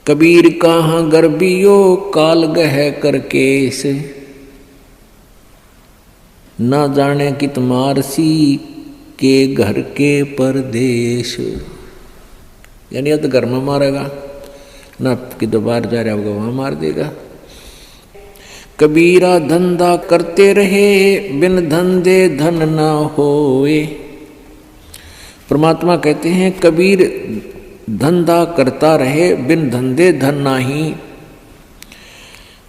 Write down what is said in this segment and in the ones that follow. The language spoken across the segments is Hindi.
कबीर कहाँ गर्बियो काल गह करकेस, ना जाने कित मारसी के घर के परदेश। यानी अब तो घर में मारेगा ना, कि दोबारा जा रहा होगा वहां मार देगा। कबीरा धंधा करते रहे बिन धंधे धन ना होए। परमात्मा कहते हैं कबीर धंधा करता रहे बिन धंधे धन नाही,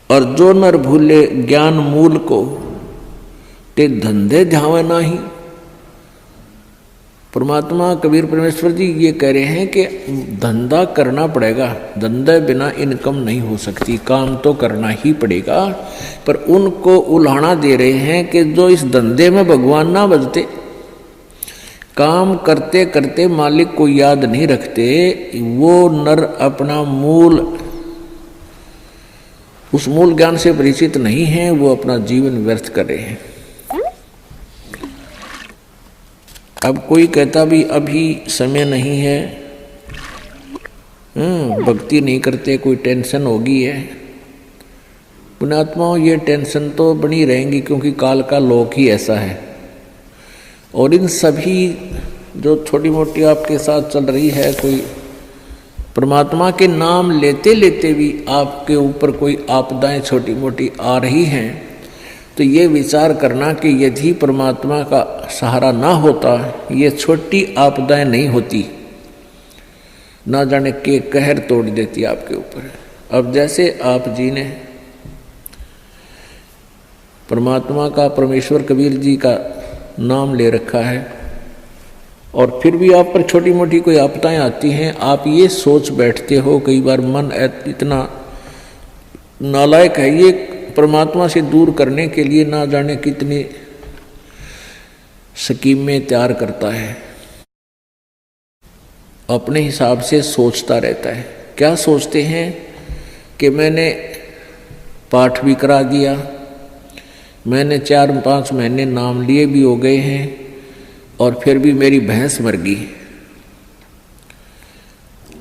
और जो नर भूले ज्ञान मूल को ते धंधे ध्यावे नाही। परमात्मा कबीर परमेश्वर जी ये कह रहे हैं कि धंधा करना पड़ेगा, धंधे बिना इनकम नहीं हो सकती, काम तो करना ही पड़ेगा। पर उनको उल्हाना दे रहे हैं कि जो इस धंधे में भगवान ना बजते, काम करते करते मालिक को याद नहीं रखते, वो नर अपना मूल, उस मूल ज्ञान से परिचित नहीं है, वो अपना जीवन व्यर्थ कर रहे हैं। अब कोई कहता भी अभी समय नहीं है, भक्ति नहीं करते, कोई टेंशन होगी है। पुण्यात्माओं, ये टेंशन तो बनी रहेंगी, क्योंकि काल का लोक ही ऐसा है। और इन सभी जो छोटी मोटी आपके साथ चल रही है, कोई परमात्मा के नाम लेते लेते भी आपके ऊपर कोई आपदाएं छोटी मोटी आ रही हैं, तो ये विचार करना कि यदि परमात्मा का सहारा ना होता, ये छोटी आपदाएं नहीं होती, ना जाने के कहर तोड़ देती आपके ऊपर। अब जैसे आप जी ने परमात्मा का, परमेश्वर कबीर जी का नाम ले रखा है, और फिर भी आप पर छोटी मोटी कोई आपदाएं आती हैं, आप ये सोच बैठते हो, कई बार मन इतना नालायक है, ये परमात्मा से दूर करने के लिए ना जाने कितनी स्कीमें तैयार करता है, अपने हिसाब से सोचता रहता है। क्या सोचते हैं कि मैंने पाठ भी करा दिया, मैंने 4-5 महीने नाम लिए भी हो गए हैं, और फिर भी मेरी भैंस मर गई।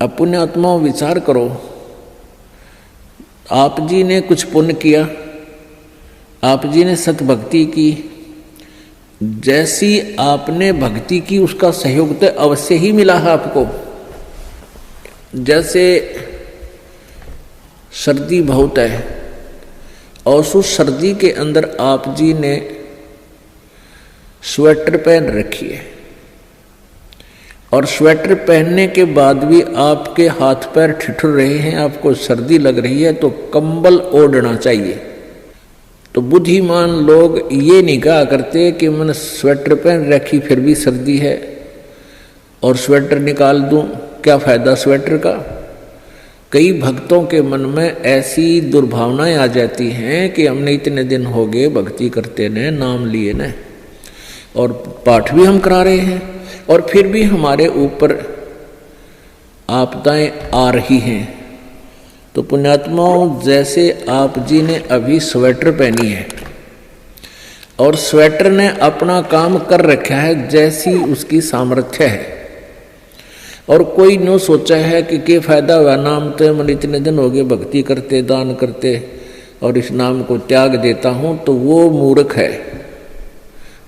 अब पुण्यात्माओं विचार करो, आप जी ने कुछ पुण्य किया, आप जी ने सतभक्ति की, जैसी आपने भक्ति की उसका सहयोग तो अवश्य ही मिला है आपको। जैसे सर्दी बहुत है, और उस सर्दी के अंदर आप जी ने स्वेटर पहन रखी है, और स्वेटर पहनने के बाद भी आपके हाथ पैर ठिठुर रहे हैं, आपको सर्दी लग रही है, तो कंबल ओढ़ना चाहिए। तो बुद्धिमान लोग ये नहीं कहा करते कि मैंने स्वेटर पहन रखी फिर भी सर्दी है और स्वेटर निकाल दूं, क्या फायदा स्वेटर का। कई भक्तों के मन में ऐसी दुर्भावनाएं आ जाती हैं कि हमने इतने दिन हो गए भक्ति करते ने, नाम लिए ने, और पाठ भी हम करा रहे हैं, और फिर भी हमारे ऊपर आपदाएं आ रही हैं। तो पुण्यात्माओं, जैसे आप जी ने अभी स्वेटर पहनी है, और स्वेटर ने अपना काम कर रखा है जैसी उसकी सामर्थ्य है, और कोई नो सोचा है कि क्या फायदा हुआ, नाम तो मन इतने दिन हो गए भक्ति करते, दान करते, और इस नाम को त्याग देता हूं, तो वो मूर्ख है।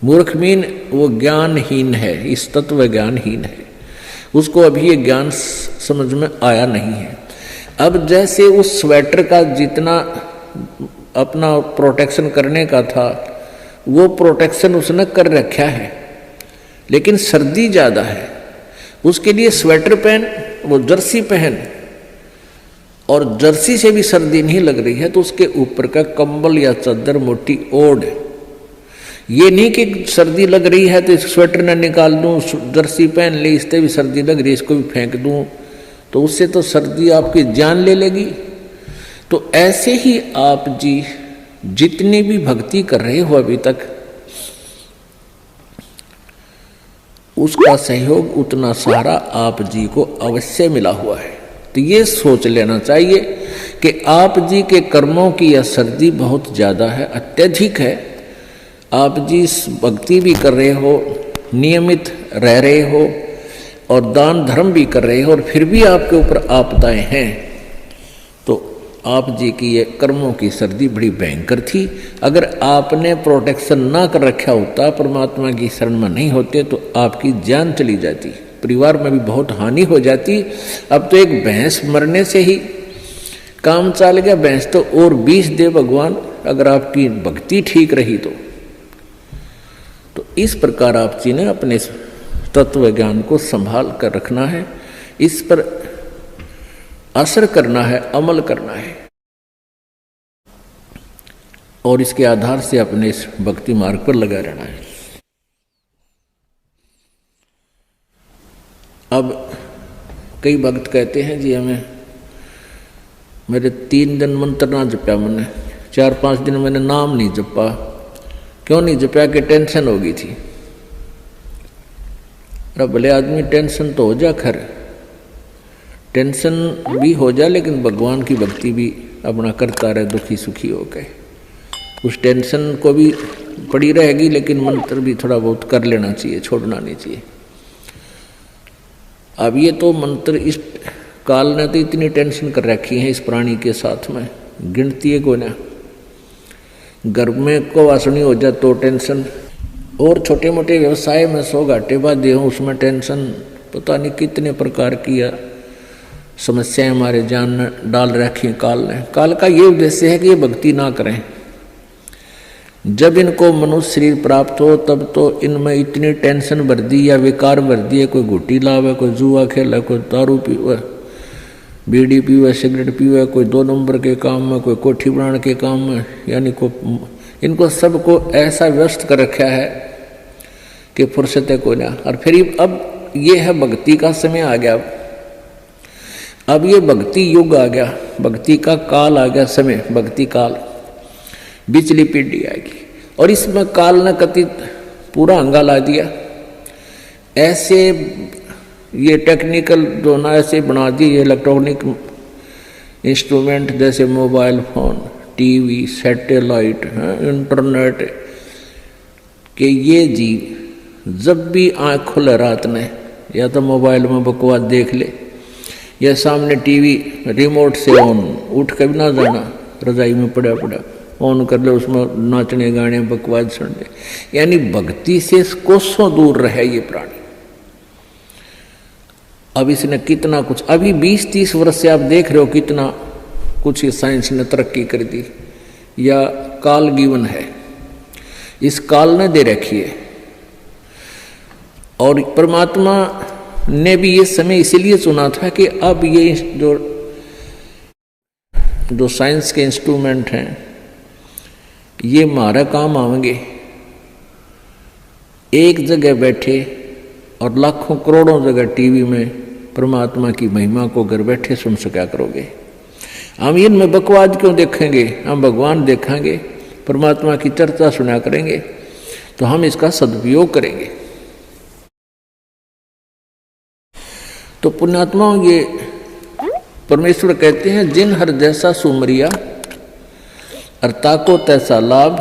मूर्ख मीन वो ज्ञानहीन है, इस तत्व ज्ञानहीन है, उसको अभी ये ज्ञान समझ में आया नहीं है। अब जैसे उस स्वेटर का जितना अपना प्रोटेक्शन करने का था, वो प्रोटेक्शन उसने कर रखा है, लेकिन सर्दी ज़्यादा है, उसके लिए स्वेटर पहन, वो जर्सी पहन, और जर्सी से भी सर्दी नहीं लग रही है तो उसके ऊपर का कंबल या चादर मोटी ओढ़। ये नहीं कि सर्दी लग रही है तो इस स्वेटर न निकाल दूं, जर्सी पहन ली, इससे भी सर्दी लग रही है इसको भी फेंक दूं, तो उससे तो सर्दी आपकी जान ले लेगी। तो ऐसे ही आप जी जितनी भी भक्ति कर रहे हो अभी तक, उसका सहयोग उतना सारा आप जी को अवश्य मिला हुआ है। तो ये सोच लेना चाहिए कि आप जी के कर्मों की यह सर्दी बहुत ज़्यादा है, अत्यधिक है। आप जी भक्ति भी कर रहे हो, नियमित रह रहे हो, और दान धर्म भी कर रहे हो, और फिर भी आपके ऊपर आपदाएं हैं। आप जी की ये कर्मों की सर्दी बड़ी भयंकर थी। अगर आपने प्रोटेक्शन ना कर रखा होता, परमात्मा की शरण में नहीं होते, तो आपकी जान चली जाती, परिवार में भी बहुत हानि हो जाती। अब तो एक भैंस मरने से ही काम चल गया, भैंस तो और 20 दे भगवान, अगर आपकी भक्ति ठीक रही तो इस प्रकार आप जी ने अपने तत्व ज्ञान को संभाल कर रखना है, इस पर असर करना है, अमल करना है, और इसके आधार से अपने इस भक्ति मार्ग पर लगा रहना है। अब कई भक्त कहते हैं जी हमें, मेरे 3 दिन मंत्र ना जपा, मैंने 4-5 दिन मैंने नाम नहीं जपा। क्यों नहीं जपा? कि टेंशन हो गई थी। अरे भले आदमी टेंशन तो हो जा, खैर टेंशन भी हो जाए, लेकिन भगवान की भक्ति भी अपना करता रहे, दुखी सुखी हो गए। उस टेंशन को भी पड़ी रहेगी, लेकिन मंत्र भी थोड़ा बहुत कर लेना चाहिए, छोड़ना नहीं चाहिए। अब ये तो मंत्र इस काल ने तो इतनी टेंशन कर रखी है इस प्राणी के साथ में, गिनती है को ना। घर में को वासनी हो जाए तो टेंशन, और छोटे मोटे व्यवसाय में 100 घाटे बाद हो, उसमें टेंशन, पता नहीं कितने प्रकार की समस्याएं हमारे जान में डाल रखी हैं काल ने। काल का ये उद्देश्य है कि ये भक्ति ना करें। जब इनको मनुष्य शरीर प्राप्त हो तब तो इनमें इतनी टेंशन भर दी या विकार भर दिए, कोई घुट्टी लावे, कोई जुआ खेले, कोई दारू पीवे, बीड़ी पीवे, सिगरेट पीवे, कोई 2 नंबर के काम में, कोई कोठी बनाने के काम में, यानी को इनको सबको ऐसा व्यस्त कर रखा है कि फुर्सत है कोई ना। और फिर अब ये है भक्ति का समय आ गया, अब ये भक्ति युग आ गया, भक्ति का काल आ गया, समय भक्ति काल, बिचली पीढ़ी आएगी। और इसमें काल ने कति पूरा हंगा ला दिया। ऐसे ये टेक्निकल जो ना ऐसे बना दिए इलेक्ट्रॉनिक इंस्ट्रूमेंट, जैसे mobile phone, TV, satellite, internet, कि ये जी जब भी आँख खुले रात में या तो मोबाइल में बकवास देख ले, या सामने टीवी रिमोट से ऑन, उठ कर भी ना जाना, रजाई में पड़ा पड़ा ऑन कर ले, उसमें नाचने गाने बकवास सुन ले। यानी भक्ति से कोसों दूर रहे ये प्राणी। अब इसने कितना कुछ, अभी 20-30 वर्ष से आप देख रहे हो कितना कुछ ये साइंस ने तरक्की कर दी, या काल गिवन है, इस काल ने दे रखी है। और परमात्मा ने भी ये समय इसीलिए चुना था कि अब ये जो साइंस के इंस्ट्रूमेंट हैं ये हमारा काम आएंगे। एक जगह बैठे और लाखों करोड़ों जगह टीवी में परमात्मा की महिमा को घर बैठे सुन सका करोगे। हम इनमें बकवाद क्यों देखेंगे? हम भगवान देखेंगे, परमात्मा की चर्चा सुना करेंगे, तो हम इसका सदुपयोग करेंगे। तो पुण्यात्माओं, ये परमेश्वर कहते हैं, जिन हर जैसा सुमरिया अर्ता को तैसा लाभ,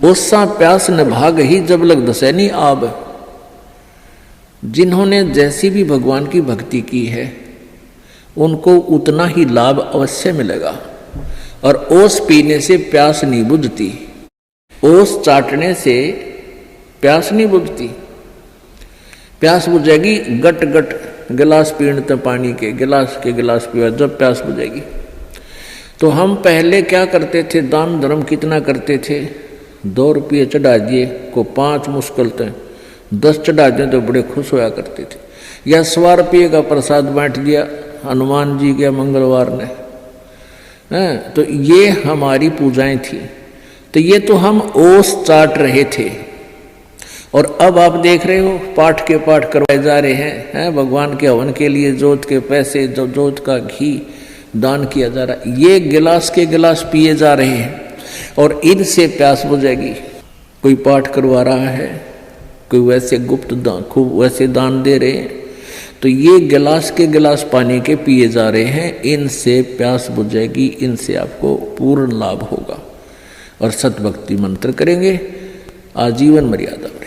ओसा प्यास न भाग ही जब लग दसैनी आब। जिन्होंने जैसी भी भगवान की भक्ति की है उनको उतना ही लाभ अवश्य मिलेगा। और ओस पीने से प्यास नहीं बुझती, ओस चाटने से प्यास नहीं बुझती। प्यास बुझेगी गट गट गिलास पीने पानी के, गिलास के गिलास पिया जब प्यास बुझेगी। तो हम पहले क्या करते थे, दान धर्म कितना करते थे, 2 रुपये चढ़ा दिए को 5 मुश्किल थे, 10 चढ़ा दिए तो बड़े खुश होया करते थे। या 100 रुपये का प्रसाद बांट दिया हनुमान जी के मंगलवार ने, हैं? तो ये हमारी पूजाएं थी। तो ये तो हम ओस चाट रहे थे। और अब आप देख रहे हो पाठ के पाठ करवाए जा रहे हैं, भगवान के हवन के लिए जोत के पैसे, जो जोत का घी दान किया जा रहा है, ये गिलास के गिलास पिए जा रहे हैं और इनसे प्यास बुझेगी। कोई पाठ करवा रहा है, कोई वैसे गुप्त दान, खूब वैसे दान दे रहे हैं, तो ये गिलास के गिलास पानी के पिए जा रहे हैं, इनसे प्यास बुझेगी, इनसे आपको पूर्ण लाभ होगा। और सतभक्ति मंत्र करेंगे आजीवन मर्यादा।